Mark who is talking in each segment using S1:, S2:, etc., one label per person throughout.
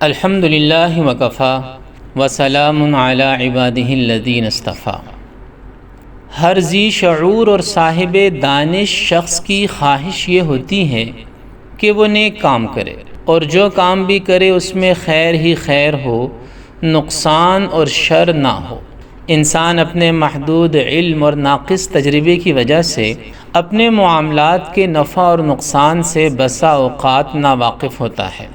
S1: الحمد للہ وکفا وسلام علی عبادہ الذین اصطفیٰ۔ ہر ذی شعور اور صاحب دانش شخص کی خواہش یہ ہوتی ہے کہ وہ نیک کام کرے اور جو کام بھی کرے اس میں خیر ہی خیر ہو، نقصان اور شر نہ ہو۔ انسان اپنے محدود علم اور ناقص تجربے کی وجہ سے اپنے معاملات کے نفع اور نقصان سے بسا اوقات ناواقف ہوتا ہے۔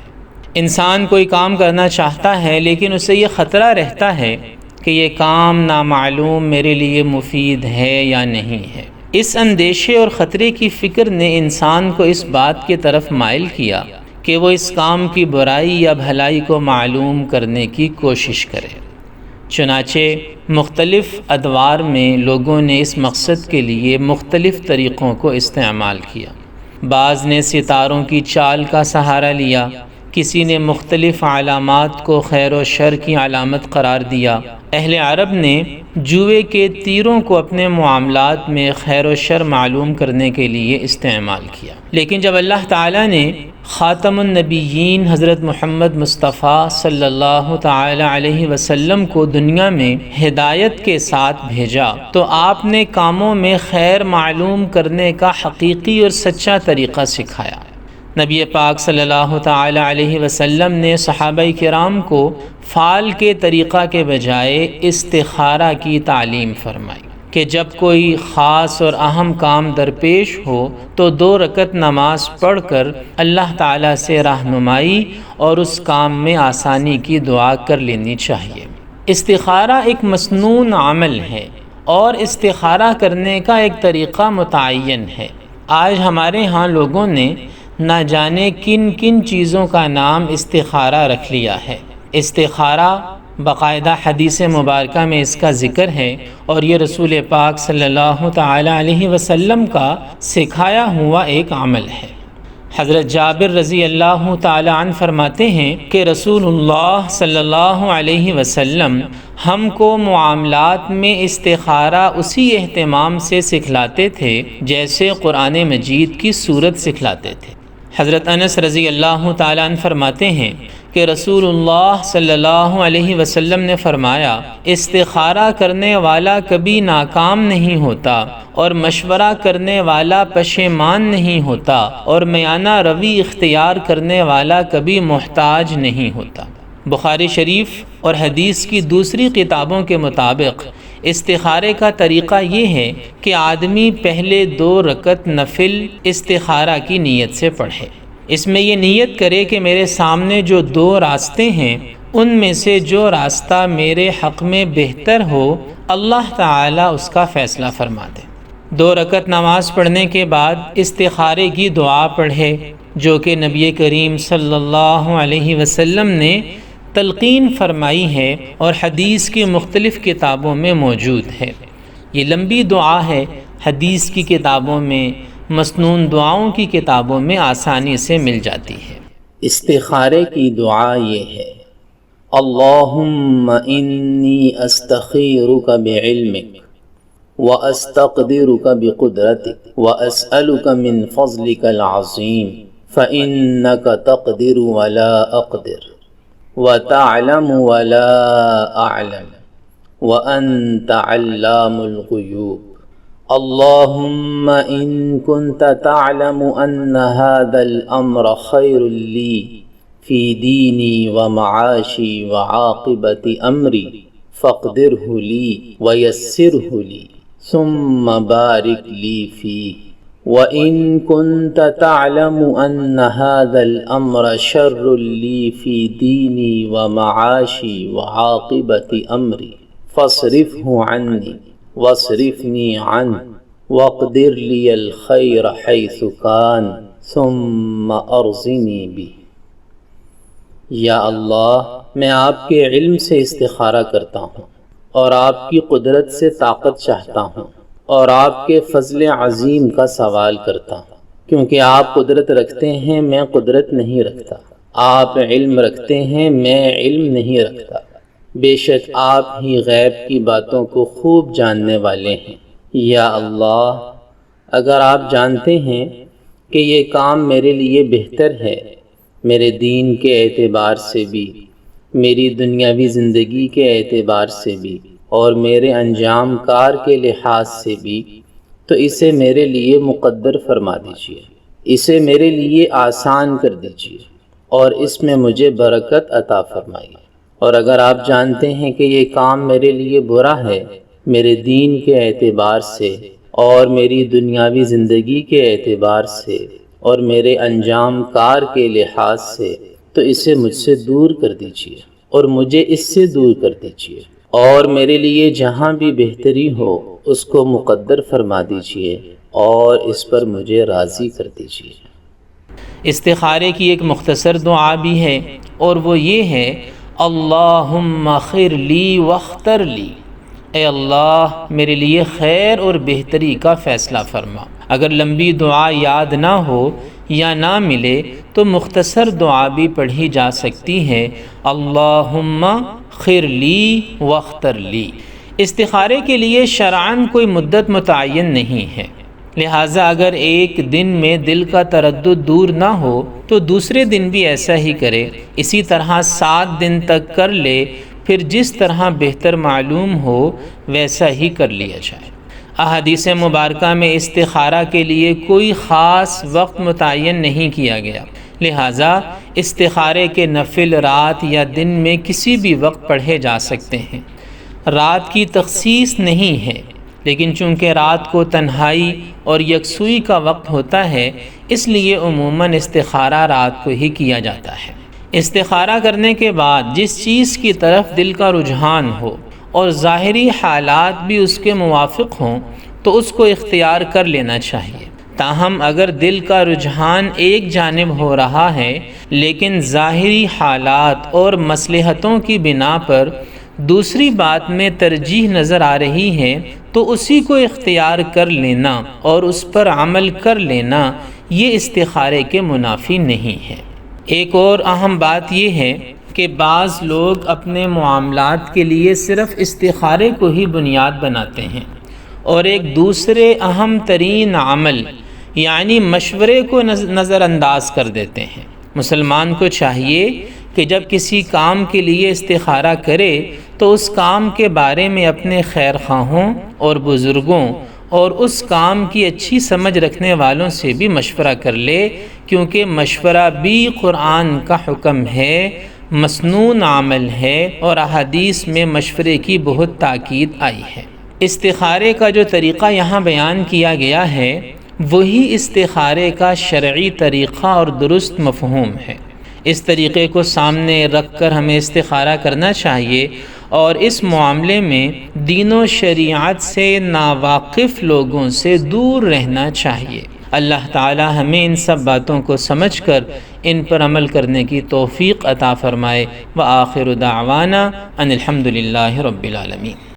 S1: انسان کوئی کام کرنا چاہتا ہے لیکن اسے یہ خطرہ رہتا ہے کہ یہ کام نامعلوم میرے لیے مفید ہے یا نہیں ہے۔ اس اندیشے اور خطرے کی فکر نے انسان کو اس بات کی طرف مائل کیا کہ وہ اس کام کی برائی یا بھلائی کو معلوم کرنے کی کوشش کرے۔ چنانچہ مختلف ادوار میں لوگوں نے اس مقصد کے لیے مختلف طریقوں کو استعمال کیا۔ بعض نے ستاروں کی چال کا سہارا لیا، کسی نے مختلف علامات کو خیر و شر کی علامت قرار دیا۔ اہل عرب نے جوئے کے تیروں کو اپنے معاملات میں خیر و شر معلوم کرنے کے لیے استعمال کیا۔ لیکن جب اللہ تعالیٰ نے خاتم النبیین حضرت محمد مصطفیٰ صلی اللہ تعالی علیہ وسلم کو دنیا میں ہدایت کے ساتھ بھیجا تو آپ نے کاموں میں خیر معلوم کرنے کا حقیقی اور سچا طریقہ سکھایا۔ نبی پاک صلی اللہ تعالی علیہ وسلم نے صحابہ کرام کو فعال کے طریقہ کے بجائے استخارہ کی تعلیم فرمائی کہ جب کوئی خاص اور اہم کام درپیش ہو تو 2 رکعت نماز پڑھ کر اللہ تعالیٰ سے رہنمائی اور اس کام میں آسانی کی دعا کر لینی چاہیے۔ استخارہ ایک مسنون عمل ہے اور استخارہ کرنے کا ایک طریقہ متعین ہے۔ آج ہمارے ہاں لوگوں نے نہ جانے کن کن چیزوں کا نام استخارہ رکھ لیا ہے۔ استخارہ باقاعدہ حدیث مبارکہ میں اس کا ذکر ہے اور یہ رسول پاک صلی اللہ تعالی علیہ وسلم کا سکھایا ہوا ایک عمل ہے۔ حضرت جابر رضی اللہ تعالی عنہ فرماتے ہیں کہ رسول اللہ صلی اللہ علیہ وسلم ہم کو معاملات میں استخارہ اسی اہتمام سے سکھلاتے تھے جیسے قرآن مجید کی سورت سکھلاتے تھے۔ حضرت انس رضی اللہ تعالیٰ عنہ فرماتے ہیں کہ رسول اللہ صلی اللہ علیہ وسلم نے فرمایا، استخارہ کرنے والا کبھی ناکام نہیں ہوتا اور مشورہ کرنے والا پشیمان نہیں ہوتا اور میانہ روی اختیار کرنے والا کبھی محتاج نہیں ہوتا۔ بخاری شریف اور حدیث کی دوسری کتابوں کے مطابق استخارے کا طریقہ یہ ہے کہ آدمی پہلے 2 رکعت نفل استخارہ کی نیت سے پڑھے۔ اس میں یہ نیت کرے کہ میرے سامنے جو 2 راستے ہیں ان میں سے جو راستہ میرے حق میں بہتر ہو اللہ تعالیٰ اس کا فیصلہ فرما دے۔ 2 رکعت نماز پڑھنے کے بعد استخارے کی دعا پڑھے جو کہ نبی کریم صلی اللہ علیہ وسلم نے تلقین فرمائی ہے اور حدیث کی مختلف کتابوں میں موجود ہے۔ یہ لمبی دعا ہے، حدیث کی کتابوں میں، مسنون دعاؤں کی کتابوں میں آسانی سے مل جاتی ہے۔
S2: استخارے کی دعا یہ ہے: اللہم انی استخیرک بعلمک واستقدرک بقدرتک واسألک من فضلک العظیم فإنک تقدر ولا اقدر وتعلم ولا اعلم وانت علام الغیوب اللهم إن كنت تعلم أن هذا الأمر خير لي في ديني ومعاشي وعاقبة أمري فاقدره لي ويسره لي ثم بارك لي فيه وإن كنت تعلم أن هذا الأمر شر لي في ديني ومعاشي وعاقبة أمري فاصرفه عني واصرفنی عنہ واقدر لی الخیر حیث کان ثم ارزنی بہ۔ یا اللہ، میں آپ کے علم سے استخارہ کرتا ہوں اور آپ کی قدرت سے طاقت چاہتا ہوں اور آپ کے فضل عظیم کا سوال کرتا ہوں، کیونکہ آپ قدرت رکھتے ہیں، میں قدرت نہیں رکھتا، آپ علم رکھتے ہیں، میں علم نہیں رکھتا، بے شک آپ ہی غیب کی باتوں کو خوب جاننے والے ہیں۔ یا اللہ، اگر آپ جانتے ہیں کہ یہ کام میرے لیے بہتر ہے میرے دین کے اعتبار سے بھی، میری دنیاوی زندگی کے اعتبار سے بھی، اور میرے انجام کار کے لحاظ سے بھی، تو اسے میرے لیے مقدر فرما دیجیے، اسے میرے لیے آسان کر دیجیے، اور اس میں مجھے برکت عطا فرمائیے۔ اور اگر آپ جانتے ہیں کہ یہ کام میرے لیے برا ہے، میرے دین کے اعتبار سے اور میری دنیاوی زندگی کے اعتبار سے اور میرے انجام کار کے لحاظ سے، تو اسے مجھ سے دور کر دیجیے اور مجھے اس سے دور کر دیجیے، اور میرے لیے جہاں بھی بہتری ہو اس کو مقدر فرما دیجیے اور اس پر مجھے راضی کر دیجیے۔
S1: استخارے کی ایک مختصر دعا بھی ہے، اور وہ یہ ہے: اللہم خیر لی واختر لی، اے اللہ میرے لیے خیر اور بہتری کا فیصلہ فرما۔ اگر لمبی دعا یاد نہ ہو یا نہ ملے تو مختصر دعا بھی پڑھی جا سکتی ہے: اللہم خیر لی واختر لی۔ استخارے کے لیے شرعاً کوئی مدت متعین نہیں ہے، لہٰذا اگر ایک دن میں دل کا تردد دور نہ ہو تو دوسرے دن بھی ایسا ہی کرے، اسی طرح 7 دن تک کر لے، پھر جس طرح بہتر معلوم ہو ویسا ہی کر لیا جائے۔ احادیث مبارکہ میں استخارہ کے لیے کوئی خاص وقت متعین نہیں کیا گیا، لہٰذا استخارے کے نفل رات یا دن میں کسی بھی وقت پڑھے جا سکتے ہیں۔ رات کی تخصیص نہیں ہے، لیکن چونکہ رات کو تنہائی اور یکسوئی کا وقت ہوتا ہے، اس لیے عموماً استخارہ رات کو ہی کیا جاتا ہے۔ استخارہ کرنے کے بعد جس چیز کی طرف دل کا رجحان ہو اور ظاہری حالات بھی اس کے موافق ہوں تو اس کو اختیار کر لینا چاہیے۔ تاہم اگر دل کا رجحان ایک جانب ہو رہا ہے لیکن ظاہری حالات اور مصلحتوں کی بنا پر دوسری بات میں ترجیح نظر آ رہی ہے تو اسی کو اختیار کر لینا اور اس پر عمل کر لینا یہ استخارے کے منافی نہیں ہے۔ ایک اور اہم بات یہ ہے کہ بعض لوگ اپنے معاملات کے لیے صرف استخارے کو ہی بنیاد بناتے ہیں اور ایک دوسرے اہم ترین عمل یعنی مشورے کو نظر انداز کر دیتے ہیں۔ مسلمان کو چاہیے کہ جب کسی کام کے لیے استخارہ کرے تو اس کام کے بارے میں اپنے خیر خواہوں اور بزرگوں اور اس کام کی اچھی سمجھ رکھنے والوں سے بھی مشورہ کر لے، کیونکہ مشورہ بھی قرآن کا حکم ہے، مسنون عمل ہے، اور احادیث میں مشورے کی بہت تاکید آئی ہے۔ استخارے کا جو طریقہ یہاں بیان کیا گیا ہے وہی استخارے کا شرعی طریقہ اور درست مفہوم ہے۔ اس طریقے کو سامنے رکھ کر ہمیں استخارہ کرنا چاہیے اور اس معاملے میں دین و شریعت سے ناواقف لوگوں سے دور رہنا چاہیے۔ اللہ تعالی ہمیں ان سب باتوں کو سمجھ کر ان پر عمل کرنے کی توفیق عطا فرمائے۔ وآخر دعوانا ان الحمد للہ رب العالمین۔